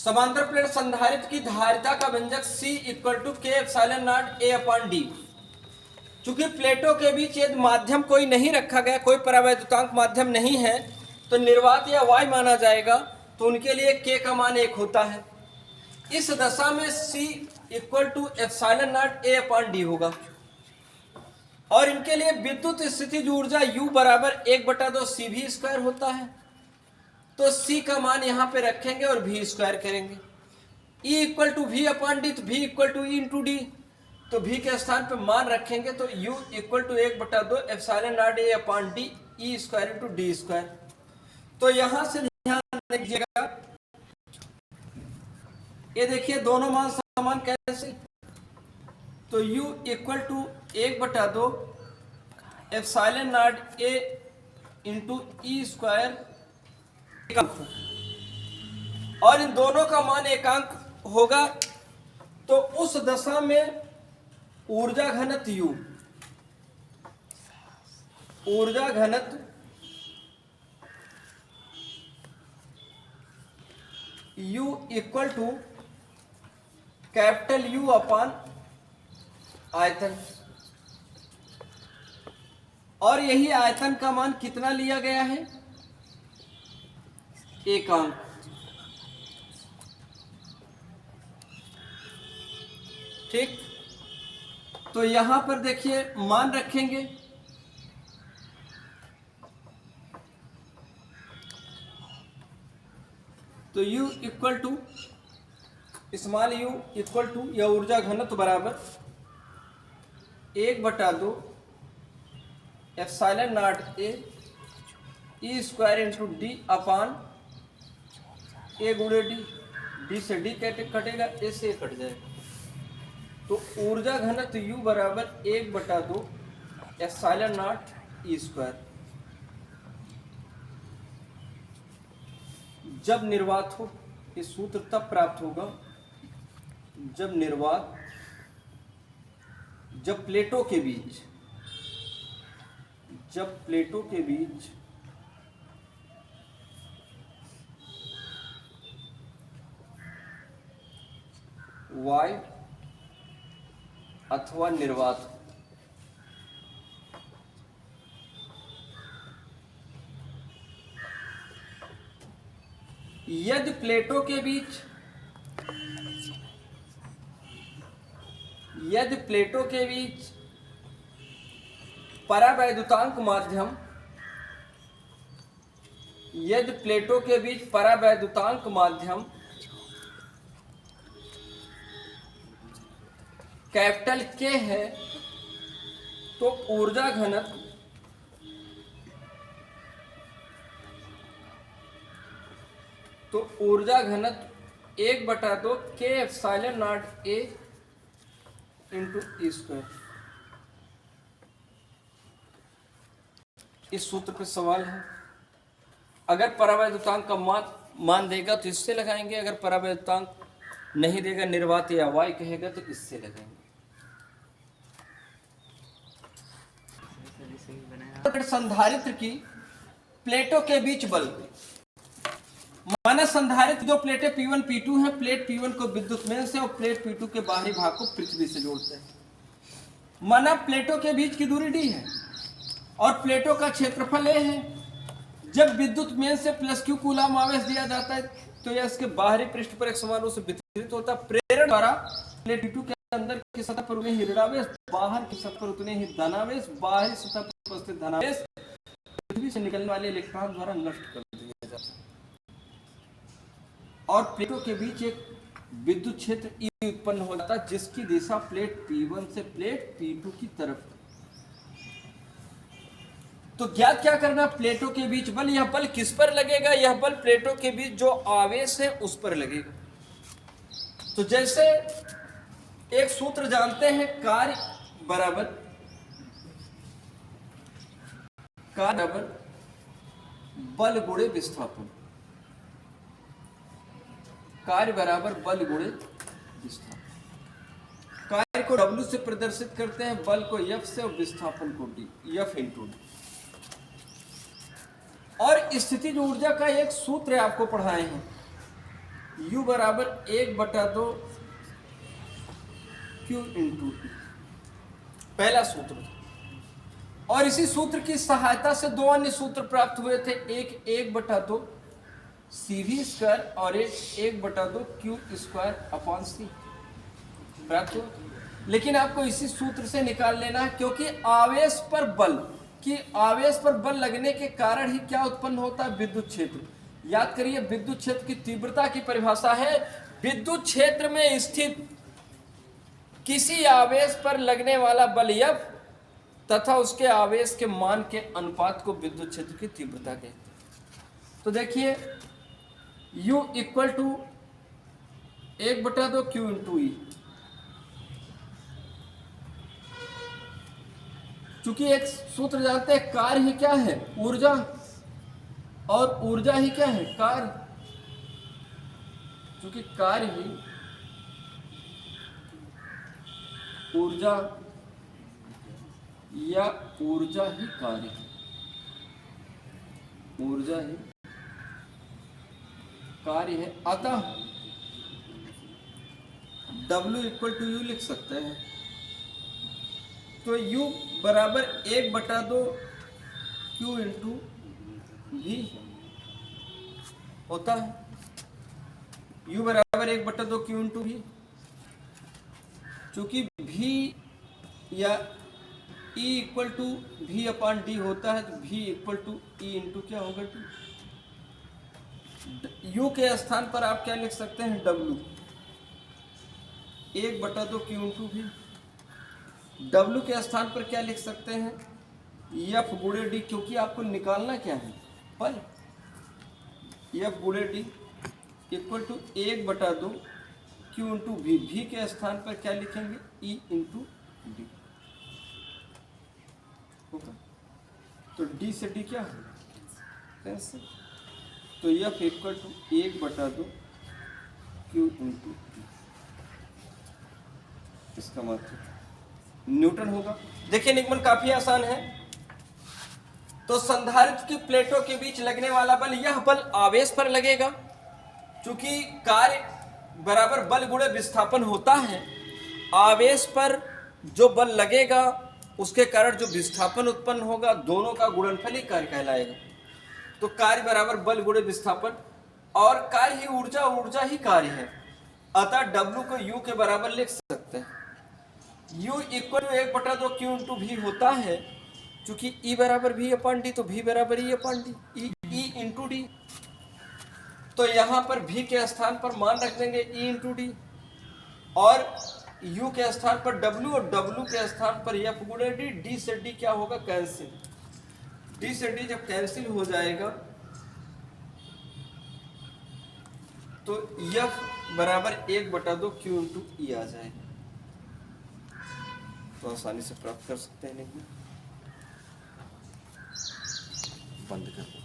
समांतर प्लेट संधारित्र की धारिता का व्यंजक C इक्वल टू के epsilon naught A upon D. चूंकि प्लेटों के बीच यदि माध्यम कोई नहीं रखा गया, कोई परावैद्युतांक माध्यम नहीं है, तो निर्वात या y माना जाएगा, तो उनके लिए k का मान 1 होता है। इस दशा में C equal to epsilon naught A upon D होगा और इनके लिए विद्युत स्थितिज ऊर्जा U बराबर 1/2 CV स्क्वायर होता है। तो C का मान यहाँ पे रखेंगे और V स्क्वायर करेंगे। E equal to V upon D, तो V equal to E into D, तो V के स्थान पे मान रखेंगे तो U equal to 1/2 epsilon naught A upon D E square into D square. तो यहां से ध्यान रखिएगा, ये देखिए दोनों मान समान कैसे, तो U equal to 1/2 epsilon naught A into E square और इन दोनों का मान एकांक होगा। तो उस दशा में ऊर्जा घनत्व U, ऊर्जा घनत्व U equal to capital U upon आयतन, और यही आयतन का मान कितना लिया गया है, एकांक। ठीक, तो यहां पर देखिए मान रखेंगे, तो U equal to small u equal to या ऊर्जा घनत्व बराबर 1/2 epsilon naught A E square into D upon A गुणे डी, डी से डी कटेगा, A से कट जाएगा। तो ऊर्जा घनत्व U बराबर 1/2 एप्सिलॉन नॉट E स्क्वायर। जब निर्वात हो, ये सूत्र तब प्राप्त होगा जब निर्वात, जब प्लेटों के बीच, जब प्लेटों के बीच y अथवा निर्वात हो। यदि प्लेटों के बीच, यदि प्लेटों के बीच परावैद्युतांक माध्यम, यदि प्लेटों के बीच परावैद्युतांक माध्यम कैपिटल K है, तो ऊर्जा घनत्व घनत्व 1/2 K epsilon naught A into E square. इस सूत्र पे सवाल है, अगर परावैद्युतांक का मान देगा तो इससे लगाएंगे, अगर परावैद्युतांक नहीं देगा, निर्वात या y कहेगा, तो इससे लगाएंगे। संधारित्र की प्लेटों के बीच बल, माना संधारित्र दो प्लेटें P1 P2 हैं, प्लेट P1 को विद्युत मेल से और प्लेट P2 के बाहरी भाग को पृथ्वी से जोड़ते हैं। माना प्लेटों के बीच की दूरी d है और प्लेटों का क्षेत्रफल a है। जब विद्युत मेल से +q कूलम आवेश दिया जाता है, तो यह इसके बाहरी पृष्ठ पर एक समान रूप से वितरित होता है। प्रेरण द्वारा प्लेट P2 के अंदर की सतह पर उतने ही ऋणावेश, बाहर की सतह पर उतने ही धनावेश, बाहरी सतह पर उपस्थित धनावेश पृथ्वी से निकलने वाले इलेक्ट्रॉन द्वारा नष्ट कर दिया जाता है। और प्लेटों के बीच एक विद्युत क्षेत्र E उत्पन्न हो जाता है, जिसकी दिशा प्लेट P1 से प्लेट P2 की तरफ। तो ज्ञात क्या करना, प्लेटों के बीच बल। यह बल किस पर लगेगा, यह बल प्लेटों के बीच जो आवेश है उस पर लगेगा। तो जैसे एक सूत्र जानते हैं, कार्य बराबर बल गुणे विस्थापन, कार्य बराबर बल गुणे विस्थापन। कार्य को W से प्रदर्शित करते हैं, बल को F से और विस्थापन को D, F इंटू D। और स्थितिज ऊर्जा का एक सूत्र आपको पढ़ाए हैं, U बराबर 1/2 Q इंटू E, पहला सूत्र। और इसी सूत्र की सहायता से दो अन्य सूत्र प्राप्त हुए थे, एक 1/2 CV स्क्वायर और एक 1/2 Q स्क्वायर अपॉन C प्राप्त हुआ। लेकिन आपको इसी सूत्र से निकाल लेना है, क्योंकि आवेश पर बल लगने के कारण ही क्या उत्पन्न होता है, विद्युत क्षेत्र। याद करिए, विद्युत क्षेत्र की तीव्रता की परिभाषा है विद्युत क्षेत्र में स्थित किसी आवेश पर लगने वाला बल F तथा उसके आवेश के मान के अनुपात को विद्युत क्षेत्र की तीव्रता कहते हैं। तो देखिए, U equal to 1/2 Q into E। चूंकि एक सूत्र जानते हैं, कार्य ही क्या है, ऊर्जा, और ऊर्जा ही क्या है, कार्य। चूंकि कार्य ही ऊर्जा या ऊर्जा ही कार्य है, ऊर्जा ही कार्य है, अतः W इक्वल टू U लिख सकते हैं। तो U बराबर 1/2 Q इंटू V होता है। U बराबर 1/2 Q इंटू V। चूंकि V या E equal to V upon D होता है, तो V equal to E into क्या होगा, U के स्थान पर आप क्या लिख सकते हैं, W। 1/2 Q into V। W के स्थान पर क्या लिख सकते हैं, F गुणे D, क्योंकि आपको निकालना क्या है, बल। F गुणे D equal to 1/2 Q into V। V के स्थान पर क्या लिखेंगे, E इंटू D होगा। तो D से D क्या होगा, कैंसिल। तो F equal to 1/2 Q into E, इसका मतलब न्यूटन होगा। देखिए, निगमन काफी आसान है। तो संधारित्र की प्लेटों के बीच लगने वाला बल, यह बल आवेश पर लगेगा, चूंकि कार्य बराबर बल गुणे विस्थापन होता है। आवेश पर जो बल लगेगा उसके कारण जो विस्थापन उत्पन्न होगा, दोनों का गुणनफल ही कार्य कहलाएगा। तो कार्य बराबर बल गुणे विस्थापन, और कार्य ही ऊर्जा, ऊर्जा ही कार्य है, अतः W को U के बराबर लिख सकते हैं। U equal to 1/2 Q into V होता है। चूंकि E बराबर V अपॉन D, तो V बराबर E upon D, E into D। तो यहां पर V के स्थान पर मान रख देंगे E इंटू D, और U के स्थान पर W, और W के स्थान पर F गुणे D। D से D क्या होगा, कैंसिल। D से D जब कैंसिल हो जाएगा तो F बराबर 1/2 Q इंटू E आ जाएगा। तो आसानी से प्राप्त कर सकते हैं। बंद कर।